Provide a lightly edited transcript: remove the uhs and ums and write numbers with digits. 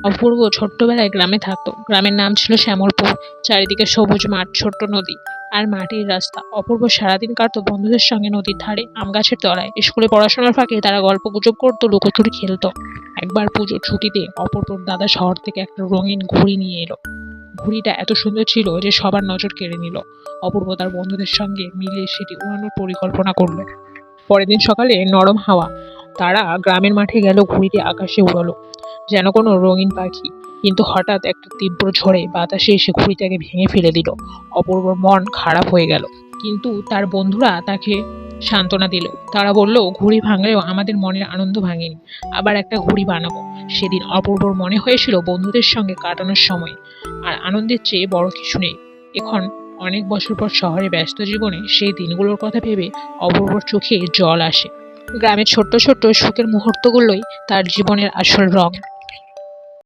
অপূর্ব ছোট্টবেলায় গ্রামে থাকতো। গ্রামের নাম ছিল শ্যামলপুর। চারিদিকে সবুজ মাঠ, ছোট্ট নদী আর মাটির রাস্তা। অপূর্ব সারাদিন কাটতো বন্ধুদের সঙ্গে নদীর ধারে, আম গাছের তলায়। স্কুলে পড়াশোনার ফাঁকে তারা গল্প গুজব করতো, লুকোচুরি খেলতো। একবার পুজোর ছুটিতে অপূর্বর দাদা শহর থেকে একটা রঙিন ঘুড়ি নিয়ে এলো। ঘুড়িটা এত সুন্দর ছিল যে সবার নজর কেড়ে নিল। অপূর্ব তার বন্ধুদের সঙ্গে মিলে সেটি উড়ানোর পরিকল্পনা করলো। পরের দিন সকালে নরম হাওয়া, তারা গ্রামের মাঠে গেল, ঘুড়িটি আকাশে উড়ালো যেন কোনো রঙিন পাখি। কিন্তু হঠাৎ একটা তীব্র ঝড়ে বাতাসে এসে ঘুড়িটাকে ভেঙে ফেলে দিল। অপূর্বর মন খারাপ হয়ে গেল, কিন্তু তার বন্ধুরা তাকে সান্ত্বনা দিল। তারা বলল, ঘুড়ি ভাঙলেও আমাদের মনের আনন্দ ভাঙেনি, আবার একটা ঘুড়ি বানাবো। সেদিন অপূর্বর মনে হয়েছিল বন্ধুদের সঙ্গে কাটানোর সময় আর আনন্দের চেয়ে বড় কিছু নেই। এখন অনেক বছর পর শহরে ব্যস্ত জীবনে সেই দিনগুলোর কথা ভেবে অপূর্বর চোখে জল আসে। গ্রামের ছোট্ট ছোট্ট সুখের মুহূর্তগুলোই তার জীবনের আসল রং।